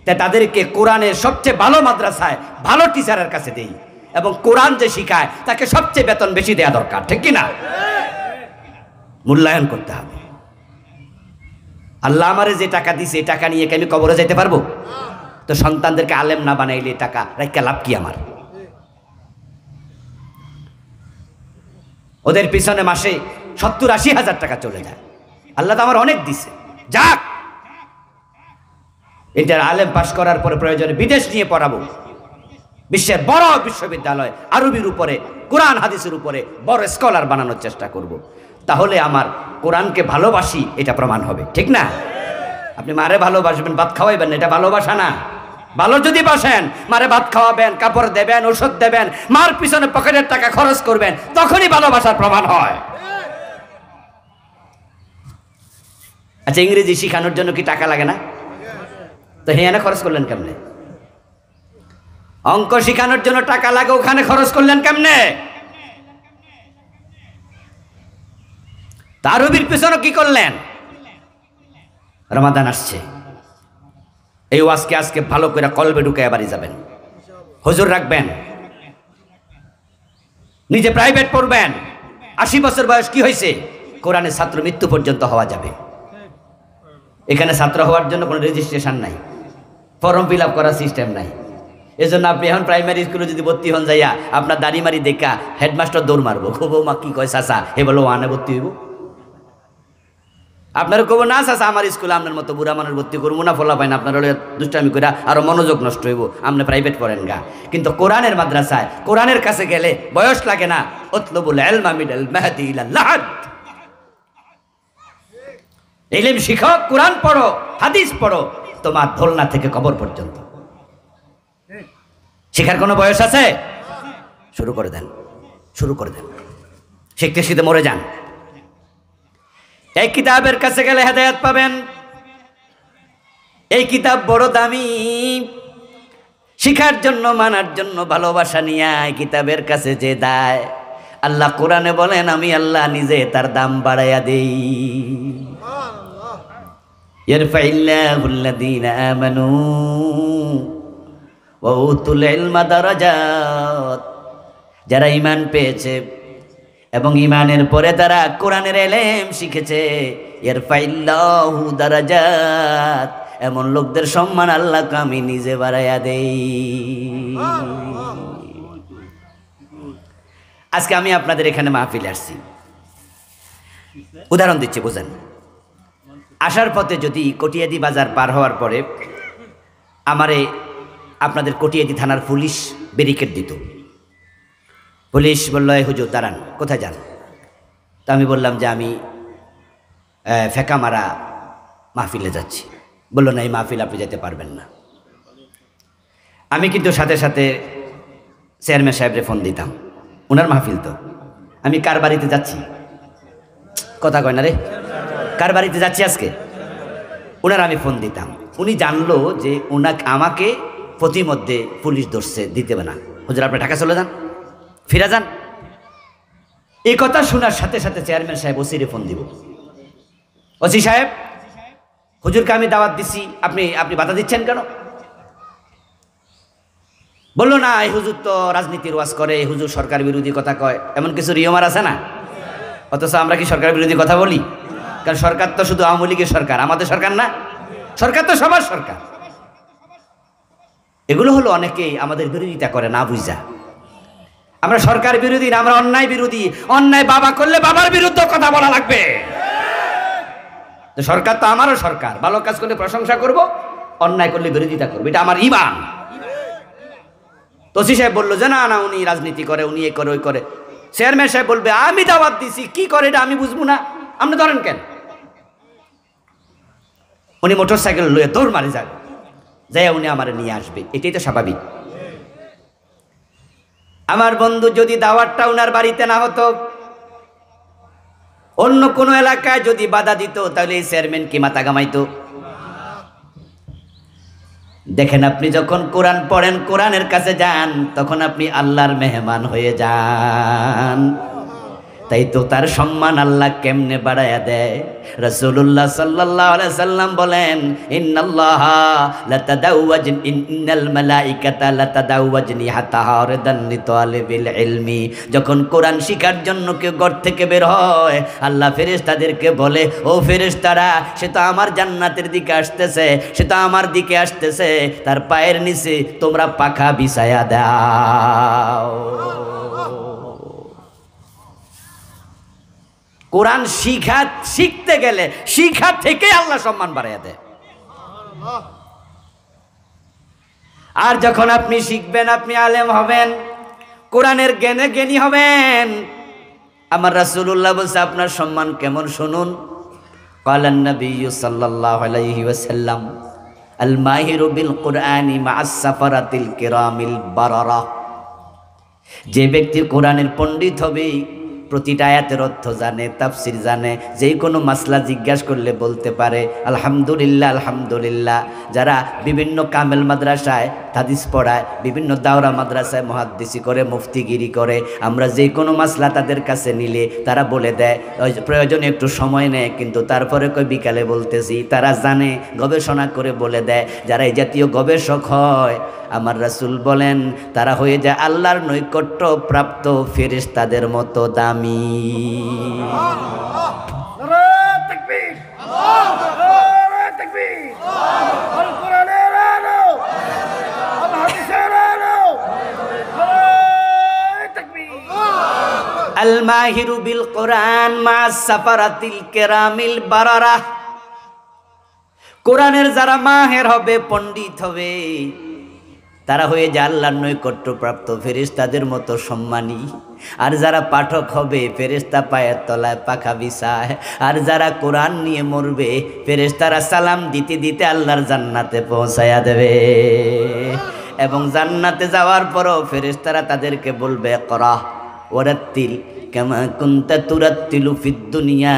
তাই তাদেরকে কোরআনের সবচেয়ে ভালো মাদ্রাসায় ভালো টিচারের কাছে দেই, এবং কোরআন যে শিখায় তাকে সবচেয়ে বেতন বেশি দেওয়া দরকার, ঠিক কিনা? মূল্যায়ন করতে হবে। আল্লাহ আমারে যে টাকা দিছে, এই টাকা নিয়ে কি আমি কবরে যেতে পারবো? তো সন্তানদেরকে আলেম না বানাইলে টাকা রাখা লাভ কি আমার? ওদের পিছনে মাসে 70-80 হাজার টাকা চলে যায়। আল্লাহ তো আমার অনেক দিছে, যাক, এটার আলেম পাশ করার পরে প্রয়োজনে বিদেশ নিয়ে পড়াবো, বিশ্বের বড় বিশ্ববিদ্যালয়, আরবির উপরে, কোরআন হাদিসের উপরে বড় স্কলার বানানোর চেষ্টা করব। তাহলে আমার কোরআনকে ভালোবাসি এটা প্রমাণ হবে, ঠিক না? আপনি মারে ভালোবাসবেন, ভাত খাওয়াইবেন, এটা ভালোবাসা না। ভালো যদি বাসেন, মারে ভাত খাওয়াবেন, কাপড় দেবেন, ওষুধ দেবেন, মার পিছনে পকেটের টাকা খরচ করবেন, তখনই ভালোবাসার প্রমাণ হয়। আচ্ছা, ইংরেজি শেখানোর জন্য কি টাকা লাগে না? তো হেয়ানা খরচ করলেন কেমনে? অঙ্ক শেখানোর জন্য টাকা লাগে, ওখানে খরচ করলেন কেমনে? তারবির পিছনে কি করলেন? রমাদান আসছে, এই ওয়াজকে আজকে ভালো করে কলবে ঢুকে বাড়ি যাবেন, হুজুর রাখবেন, নিজে প্রাইভেট পড়বেন। 80 বছর বয়স কি হয়েছে? কোরআনের ছাত্র মৃত্যু পর্যন্ত হওয়া যাবে। এখানে ছাত্র হওয়ার জন্য কোনো রেজিস্ট্রেশন নাই, ফর্ম ফিল আপ করার সিস্টেম নাই। এজন্য আপনি এখন প্রাইমারি স্কুলে যদি ভর্তি হন, যাইয়া আপনার দাড়িমারি দেখা হেডমাস্টার দৌড় মারবো, খুব মা কি কয় চাচা, হে বলো ওয়ানে ভর্তি হইব। আপনারা কব না চাচা আমার স্কুলে আপনার মতো বুড়া মানুষ ভর্তি করবো না, ফলা পাই না, আপনার দুষ্টামি করে আরো মনোযোগ নষ্ট হইব, আপনি প্রাইভেট পড়েন গা। কিন্তু কোরআনের মাদ্রাসায়, কোরআনের কাছে গেলে বয়স লাগে না। উতলুবুল ইলমা মিনাল মাহদি ইলাল লাহাদ, ইলম শিখো, কোরআন পড়ো, হাদিস পড়ো, তোমার দোলনা থেকে কবর পর্যন্ত। শিখার কোনো বয়স আছে? শুরু করে দেন, শুরু করে দেন, শিখতে শিখতে মরে যান। এই কিতাবের কাছে গেলে হেদায়েত পাবেন। এই কিতাব বড় দামি, শিখার জন্য, মানার জন্য ভালোবাসা নিয়ে এই কিতাবের কাছে যে দেয়, আল্লাহ কোরআনে বলেন আমি আল্লাহ নিজে তার দাম বাড়াইয়া দেই। ইয়ারফাইল্লাহুল্লাযীনা আমানু ওয়া উতুল ইলমা দারাজাত, যারা ঈমান পেয়েছে এবং ঈমানের পরে তারা কোরআনের ইলম শিখেছে, ইয়ারফাইল্লাহু দারাজাত, এমন লোকদের সম্মান আল্লাহকে আমি নিজে বাড়াইয়া দেই। আজকে আমি আপনাদের এখানে মাহফিলে আসছি, উদাহরণ দিচ্ছি, বুঝেন। আসার পথে যদি কটিয়াদি বাজার পার হওয়ার পরে আমারে আপনাদের কটিয়াদি থানার পুলিশ ব্যারিকেড দিত। পুলিশ বলল, এই হুজুর দাঁড়ান, কোথায় যান? তা আমি বললাম যে আমি ফেঁকা মারা মাহফিলে যাচ্ছি। বলল, না, এই মাহফিল আপনি যেতে পারবেন না। আমি কিন্তু সাথে সাথে চেয়ারম্যান সাহেবরে ফোন দিতাম, ওনার মাহফিল তো, আমি কার বাড়িতে যাচ্ছি, কথা কয় না রে, কার বাড়িতে যাচ্ছি আজকে, ওনার আমি ফোন দিতাম। উনি জানলো যে আমাকে প্রতিমধ্যে পুলিশ ধরছে, দিতে হবে না, হুজুর আপনি ঢাকা চলে যান, ফিরে যান। এই কথা শোনার সাথে সাথে চেয়ারম্যান সাহেব ওসিরে ফোন দিব, ওসি সাহেব, হুজুরকে আমি দাওয়াত দিছি, আপনি বাধা দিচ্ছেন কেন? বললো, না, এই হুজুর তো রাজনীতির ওয়াজ করে, এই হুজুর সরকার বিরোধী কথা কয়, এমন কিছু রিয়মার আছে না। অথচ আমরা কি সরকার বিরোধী কথা বলি? কারণ সরকার তো শুধু আওয়ামী লীগের সরকার, আমাদের সরকার না, সরকার তো সবার সরকার। এগুলো হলো অনেকেই আমাদের বিরোধিতা করে না বুঝা। আমরা সরকার বিরোধী না, আমরা অন্যায় বিরোধী। অন্যায় বাবা করলে বাবার বিরুদ্ধে কথা বলা লাগবে। সরকার তো আমারও সরকার, ভালো কাজ করলে প্রশংসা করব, অন্যায় করলে বিরোধিতা করবো, এটা আমার ঈমান। তোসি সাহেব বললো যে না না, উনি রাজনীতি করে, উনি এ করে ওই করে। চেয়ারম্যান সাহেব বলবে, আমি দাওয়াত দিছি, কি করে এটা আমি বুঝবো না, আপনি ধরেন কেন? উনি মোটর সাইকেল লয়ে দৌড় মারে যাবে, যাই উনি আমার নিয়ে আসবে, এটাই তো স্বাভাবিক। আমার বন্ধু, যদি দাওয়াতটা উনার বাড়িতে না হতো, অন্য কোনো এলাকায় যদি বাধা দিত, তাহলে এই চেয়ারম্যান কি মাথা ঘামাইতো? দেখেন, আপনি যখন কোরআন পড়েন, কোরআনের কাছে যান, তখন আপনি আল্লাহর মেহমান হয়ে যান। তাই তো তার সম্মান আল্লাহ কেমনে বাড়ায়া দেয়। রাসূলুল্লাহ সাল্লাল্লাহু আলাইহি সাল্লাম বলেন, ইন্নাল্লাহা ইন্নাল মালাইকাতা লাতাদাওয়াজনি হাত্তা হারদান লিতালিবিল ইলমি। যখন কোরআন শিখার জন্য কেউ ঘর থেকে বের হয়, আল্লাহ ফেরেশতাদেরকে বলে, ও ফেরেশতারা, সে তো আমার জান্নাতের দিকে আসতেছে, সে তো আমার দিকে আসতেছে, তার পায়ের নিচে তোমরা পাখা বিছায়া দাও। কোরআন শিখতে গেলে শিখা থেকে আল্লাহ সম্মান বাড়াইয়া দেয়। আর যখন আপনি শিখবেন, আপনি আলেম হবেন, কোরআনের জ্ঞানে জ্ঞানী হবেন, আমার রাসূলুল্লাহ বলছে আপনার সম্মান কেমন শুনুন। ক্বালান নবিয়্যু সাল্লাল্লাহু আলাইহি ওয়াসাল্লাম, আল মাহিরু বিল কুরআনি মা'আস সাফারাতিল কিরামিল বারারা। যে ব্যক্তি কোরআনের পণ্ডিত হবে, প্রতিটা আয়াতের অর্থ জানে, তাফসির জানে, যে কোনো মাসলা জিজ্ঞাসা করলে বলতে পারে আলহামদুলিল্লাহ আলহামদুলিল্লাহ। যারা বিভিন্ন কামেল মাদ্রাসায় হাদিস পড়ায়, বিভিন্ন দাওরা মাদ্রাসায় মুহাদ্দিসি করে, মুফতিগিরি করে, আমরা যে কোনো মাসলা তাদের কাছে নিলে তারা বলে দেয়, প্রয়োজনে একটু সময় নেয়, কিন্তু তারপরে কই বিকালে বলতেছি। তারা জানে, গবেষণা করে বলে দেয়। যারা এই জাতীয় গবেষক হয়, আমার রাসূল বলেন, তারা হয়ে যায় আল্লাহর নৈকট্য প্রাপ্ত ফেরেশতাদের মতো দামি। আল মাহিরু বিল কোরআন মা'আস সাফারাতিল কিরামিল বারারা। কোরআনের যারা মাহের হবে, পণ্ডিত হবে, তারা হয়ে যায় আল্লাহর নৈকট্যপ্রাপ্ত ফেরেশতাদের মতো সম্মানী। আর যারা পাঠক হবে, ফেরেশতা পায়ের তলায় পাখা বিছায়। আর যারা কোরআন নিয়ে মরবে, ফেরেশতারা সালাম দিতে দিতে আল্লাহর জান্নাতে পৌঁছায়া দেবে। এবং জান্নাতে যাওয়ার পরও ফেরেশতারা তাদেরকে বলবে, করা ওয়ারাত্তিল কামা কুনতা তুরাত্তিলু ফিদ দুনিয়া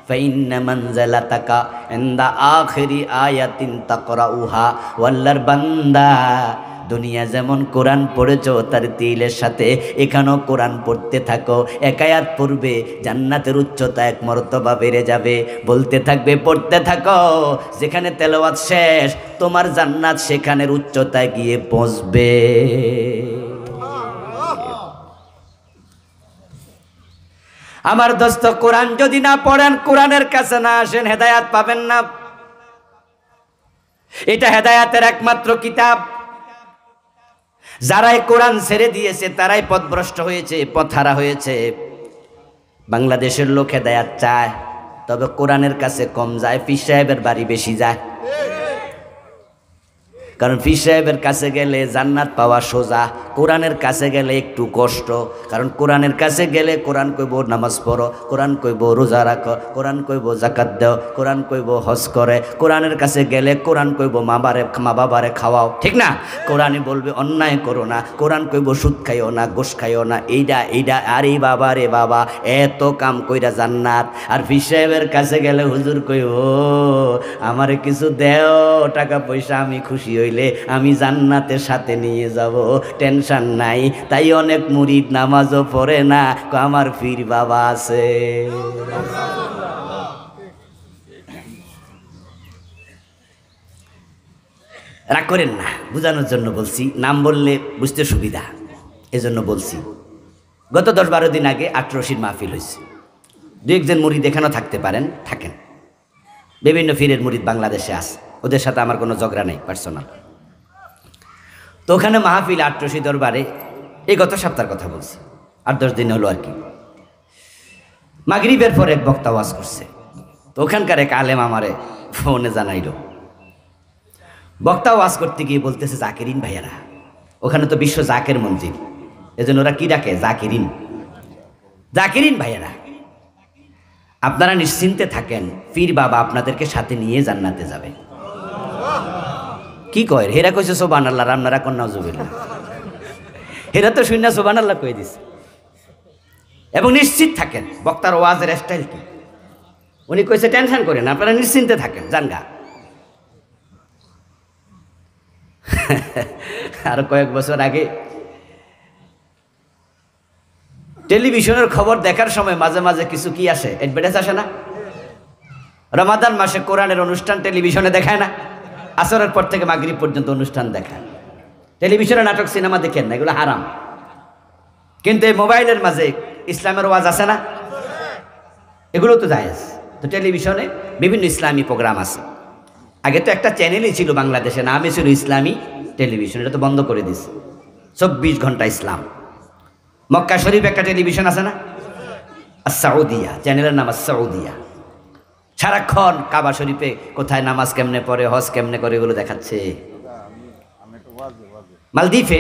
ফাইন্না মানজালাতাকা ইনদা আখিরি আয়াতিন তাকরাউহা। ওয়াল্লাহর বান্দা, দুনিয়া যেমন কোরআন পড়েছো তার তিলের সাথে এখানেও কোরআন পড়তে থাকো। এক আয়াত পড়বে, জান্নাতের উচ্চতা এক মর্তবা বেড়ে যাবে। বলতে থাকবে, পড়তে থাকো, যেখানে তেলাওয়াত শেষ তোমার জান্নাত সেখানের উচ্চতায় গিয়ে পৌঁছবে। আমার দোস্ত, কোরআন যদি না পড়েন, কোরআনের কাছে না আসেন, হেদায়াত পাবেন না। এটা হেদায়াতের একমাত্র কিতাব। যারাই কোরআন ছেড়ে দিয়েছে তারাই পথভ্রষ্ট হয়েছে, পথহারা হয়েছে। বাংলাদেশের লোক হেদায়াত চায়, তবে কোরআনের কাছে কম যায়, পীর সাহেবের বাড়ি বেশি যায়। কারণ পীর সাহেবের কাছে গেলে জান্নাত পাওয়া সোজা, কোরআনের কাছে গেলে একটু কষ্ট। কারণ কোরআনের কাছে গেলে কোরআন কইব নামাজ পড়ো, কোরআন কইব রোজা রাখো, কোরআন কইব জাকাত দাও, কোরআন কইব হজ করে। কোরআনের কাছে গেলে কোরআন কইব মা বাবারে খাওয়াও, ঠিক না? কোরআনই বলবে অন্যায় করো না, কোরআন কইব সুদ খাইও না, গোশ খাইও না, এইটা আরে বাবা রে বাবা, এত কাম কইরা জান্নাত। আর পীর সাহেবের কাছে গেলে হুজুর কইব আমারে কিছু দেও, টাকা পয়সা আমি খুশি হইলে আমি জান্নাতের সাথে নিয়ে যাব, টেনশন নাই। তাই অনেক মুরিদ নামাজও পড়ে না, আমার পীর বাবা আছে। রাগ করেন না, বোঝানোর জন্য বলছি, নাম বললে বুঝতে সুবিধা, এজন্য বলছি। গত 10-12 দিন আগে 18 মাহফিল হয়েছে। দু একজন মুরিদ এখানেও থাকতে পারেন, থাকেন। বিভিন্ন ফিরের মুরিদ বাংলাদেশে আছে, ওদের সাথে আমার কোনো ঝগড়া নেই পার্সোনাল। তো ওখানে মাহফিল 18 দরবারে, এই গত সপ্তাহের কথা বলছি, 8-10 দিন হলো আর কি। মাগরিবের পর এক বক্তা ওয়াজ করছে। তো ওখানকার এক আলেম আমারে ফোনে জানাইল, বক্তা ওয়াজ করতে গিয়ে বলতেছে জাকিরিন ভাইয়ারা, ওখানে তো বিশ্ব জাকের মঞ্জিল, এজন্য ওরা কি ডাকে জাকিরিন। জাকিরিন ভাইয়ারা, আপনারা নিশ্চিন্তে থাকেন, পীর বাবা আপনাদেরকে সাথে নিয়ে জান্নাতে যাবে। কি কয়? হেরা কইছে সুবহানাল্লাহ, আপনারা কোন নাউজুবিল্লাহ। হেরা তো শুননা সুবহানাল্লাহ কই দিছে। এবং নিশ্চিত থাকেন, বক্তার ওয়াজের স্টাইল কি, উনি কইছে টেনশন করেন, আপনারা নিশ্চিন্তে থাকেন, জানগা। আর কয়েক বছর আগে টেলিভিশনের খবর দেখার সময় মাঝে মাঝে কিছু কি আসে, অ্যাডভার্টাইজ আসে না? রমাদান মাসে কোরআনের অনুষ্ঠান টেলিভিশনে দেখায় না? আসরের পর থেকে মাগরিব পর্যন্ত অনুষ্ঠান দেখায়। টেলিভিশনে নাটক সিনেমা দেখেন না, এগুলো হারাম। কিন্তু এই মোবাইলের মাঝে ইসলামের ওয়াজ আছে না, এগুলো তো জায়েজ। তো টেলিভিশনে বিভিন্ন ইসলামী প্রোগ্রাম আছে। আগে তো একটা চ্যানেলই ছিল বাংলাদেশে, নামই ছিল ইসলামী টেলিভিশন, এটা তো বন্ধ করে দিছে। 24 ঘন্টা ইসলাম। মক্কা শরীফ একটা টেলিভিশন আছে না, সাউদিয়া, চ্যানেলের নাম সাউদিয়া। সারাক্ষণ কাবা শরীফে কোথায় নামাজ কেমনে পড়ে, হজ কেমনে করে, এগুলো দেখাচ্ছে। মালদ্বীপে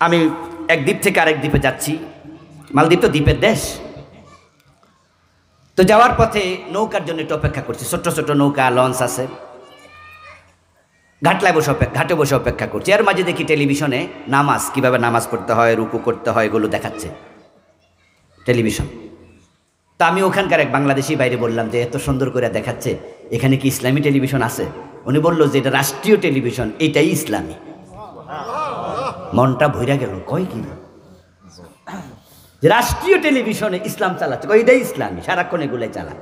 আমি এক দ্বীপ থেকে আরেক দ্বীপে যাচ্ছি। মালদ্বীপ তো দ্বীপের দেশ। তো যাওয়ার পথে নৌকার জন্য একটু অপেক্ষা করছি। ছোট্ট ছোট্ট নৌকা, লঞ্চ আছে, ঘাটে বসে অপেক্ষা করছি। এর মাঝে দেখি টেলিভিশনে নামাজ, কিভাবে নামাজ পড়তে হয়, রুকু করতে হয়, এগুলো দেখাচ্ছে টেলিভিশন। তা আমি ওখানকার এক বাংলাদেশি বাইরে বললাম যে এত সুন্দর করে দেখাচ্ছে, এখানে কি ইসলামী টেলিভিশন আছে? উনি বললো যে এটা রাষ্ট্রীয় টেলিভিশন, এটাই ইসলামী। মনটা ভইরা গেল, কয় কি রাষ্ট্রীয় টেলিভিশনে ইসলাম চালাচ্ছে, এটাই ইসলামী, সারাক্ষণ এগুলাই চালা।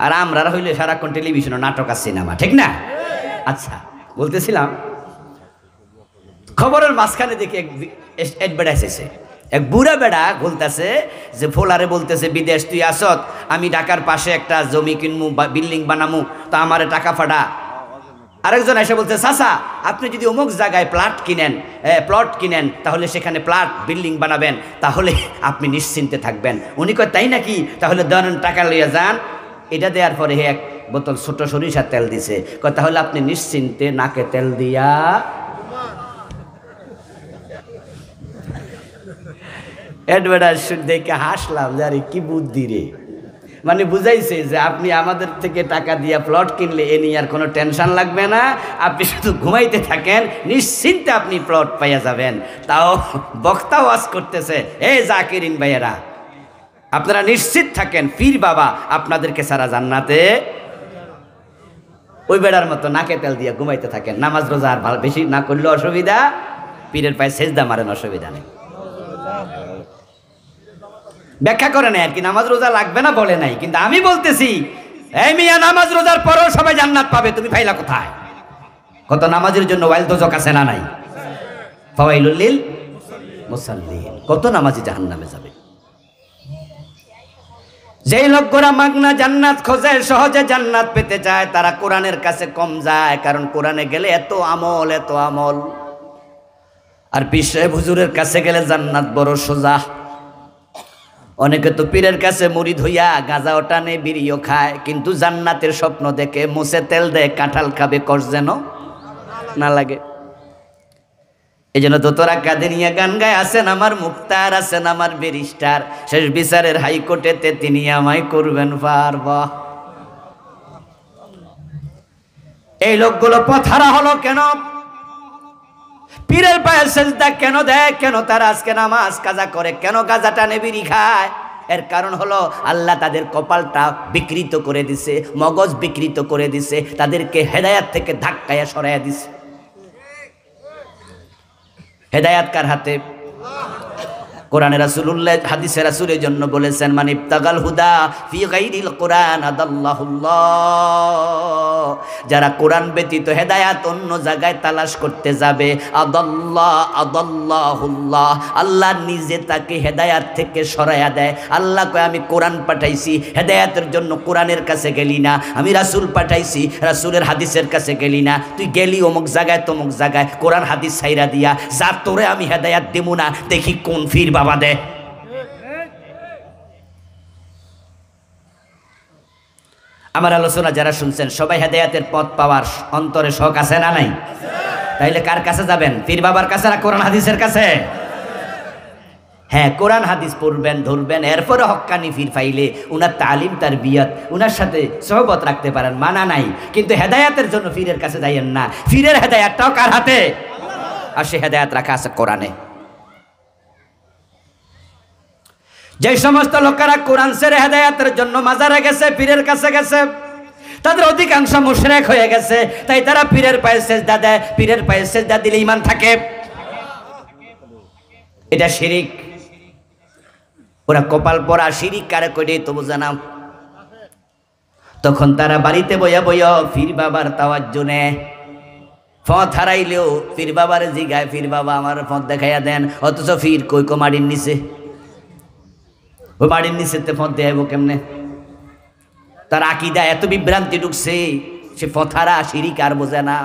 আর আমরা হইলে সারাক্ষণ টেলিভিশনে নাটক আর সিনেমা, ঠিক না? আচ্ছা, বলতেছিলাম খবরের মাঝখানে দেখি এক অ্যাডভার্টাইজ এসে এক বুড়া বেড়া বলতেছে যে ফোলারে বলতেছে, বিদেশ তুই আসত, আমি ঢাকার পাশে একটা জমি কিনমু, বিল্ডিং বানামু, তা আমারে টাকা ফাটা। আরেকজন এসে বলতে, চাচা আপনি যদি অমুক জায়গায় প্লট কিনেন তাহলে সেখানে বিল্ডিং বানাবেন, তাহলে আপনি নিশ্চিন্তে থাকবেন। উনি কয় তাই নাকি, তাহলে ধরেন টাকা লইয়া যান। এটা দেওয়ার পরে হে এক বোতল ছোট সরিষার তেল দিছে, কয় তাহলে আপনি নিশ্চিন্তে নাকে তেল দিয়া অ্যাডভার্টাইজ দেখে হাসলাম যে আরে কি বুদ্ধি রে। মানে বুঝাইছে যে আপনি আমাদের থেকে টাকা দিয়া প্লট কিনলে এ নিয়ে আর কোনো টেনশন লাগবে না, আপনি শুধু ঘুমাইতে থাকেন, নিশ্চিন্তে আপনি প্লট পাইয়া যাবেন। তাও বক্তা ওয়াজ করতেছে, এ জাকিরিন ভাইয়েরা, আপনারা নিশ্চিত থাকেন, পীর বাবা আপনাদেরকে সারা জান্নাতে। ওই বেড়ার মতো নাকে তেল দিয়ে ঘুমাইতে থাকেন, নামাজ রোজা আর বেশি না করলে অসুবিধা, পীরের পায়ে সেজদা মারেন, অসুবিধা নেই। ব্যাখ্যা করে নাই আর কি, নামাজ রোজা লাগবে না বলে নাই, কিন্তু আমি বলতেছি এই মিয়া, নামাজ রোজার পরেও সবাই জান্নাত পাবে, তুমি পাইলা কোথায়? কত নামাজের জন্য ওয়াইল দোজক আছে না নাই? ফাওয়াইলুল লিল মুসাল্লিন, কত নামাজি জাহান্নামে যাবে। যেই লোকরা মাগনা জান্নাত খোঁজে, সহজে জান্নাত পেতে চায়, তারা কোরআনের কাছে কম যায়, কারণ কোরআনে গেলে এত আমল। আর পীর সাহেব হুজুরের কাছে গেলে জান্নাত বড় সোজা। অনেকে তো পীরের কাছে মুড়ি ধুইয়া গাঁজাও টানে বিড়িও খায়, কিন্তু জান্নাতের স্বপ্ন দেখে মুছে তেল দেয় কাঁঠাল খাবে কষ যেন না লাগে। এই জন্য দোতরা কাঁদিনিয়া গান গায়, আছেন আমার মুক্তার, আছেন আমার ব্যারিস্টার, শেষ বিচারের হাইকোর্টেতে তিনি আমায় করবেন পার। বাহ! এই লোকগুলো পথহারা হলো কেন? পীরের পায়ে সেজদা কেন দেয়? কেন তারা আজকে নামাজ কাজা করে? কেন গাঁজা টানে বিড়ি খায়? এর কারণ হলো আল্লাহ তাদের কপালটা বিকৃত করে দিছে, মগজ বিকৃত করে দিছে, তাদেরকে হেদায়াত থেকে ধাক্কায়া সরাইয়া দিছে। হেদায়াত কার হাতে? কোরআনে রাসূলুল্লাহ হাদিসে রাসূলের জন্য বলেছেন, মান ইবতাগাল হুদা ফি গায়রিল কোরআন আদাল্লাহুল্লাহ, যারা কোরআন ব্যতীত হেদায়াত অন্য জায়গায় তালাশ করতে যাবে, আদাল্লাহুল্লাহ, আল্লাহ নিজে তাকে হেদায়াত থেকে সরাইয়া দেয়। আল্লাহ কয় আমি কোরআন পাঠাইছি হেদায়াতের জন্য, কোরআনের কাছে গেলি না। আমি রাসূল পাঠাইছি রাসূলের হাদিসের কাছে গেলি না। তুই গেলি অমুক জায়গায় তমুক জায়গায়, কোরআন হাদিস ছাইরা দিয়া, যা তোরে আমি হেদায়াত দেবো না, দেখি কোন ফির বাবা দে। আমার আলোচনা যারা শুনছেন সবাই হেদায়াতের পথ পাওয়ার অন্তরে শখ আছে না নাই? তাইলে কার কাছে যাবেন? পীর বাবার কাছে না কোরআন হাদিসের কাছে? হ্যাঁ, কোরআন হাদিস পড়বেন, ধরবেন, এরপরে হক্কানি ফির পাইলে উনার তালিম তারবিয়ত উনার সাথে সহবত রাখতে পারেন, মানা নাই। কিন্তু হেদায়াতের জন্য ফিরের কাছে যাইয়েন না। ফিরের হেদায়াতটাও কার হাতে? আর সে হেদায়াত রাখা আছে কোরআনে। যে সমস্ত লোকেরা কোরআন ছেড়ে হেদায়াতের জন্য মাজারে গেছে, পীরের কাছে গেছে, তাদের অধিকাংশ মুশরিক হয়ে গেছে। তাই তারা পীরের পায়ে সেজদা দেয়। পীরের পায়ে সেজদা দিলে ঈমান থাকে, এটা শিরিক। ওরা কপাল পরা শিরিক কারে কইলে তো বোঝা না। তখন তারা বাড়িতে বইয়া বইয়া পীর বাবার তাওয়াজ্জু নেয়। পথ হারাইলেও পীর বাবার জিগায়, পীর বাবা আমার পথ দেখাইয়া দেন। অথচ পীর কই কো মাটির নিচে, ওই বাড়ির নিচেতে পথ দেব কেমনে? তার আকীদা এত বিভ্রান্তি ঢুকছে, সে পথহারা শিরিক আর বোঝে না।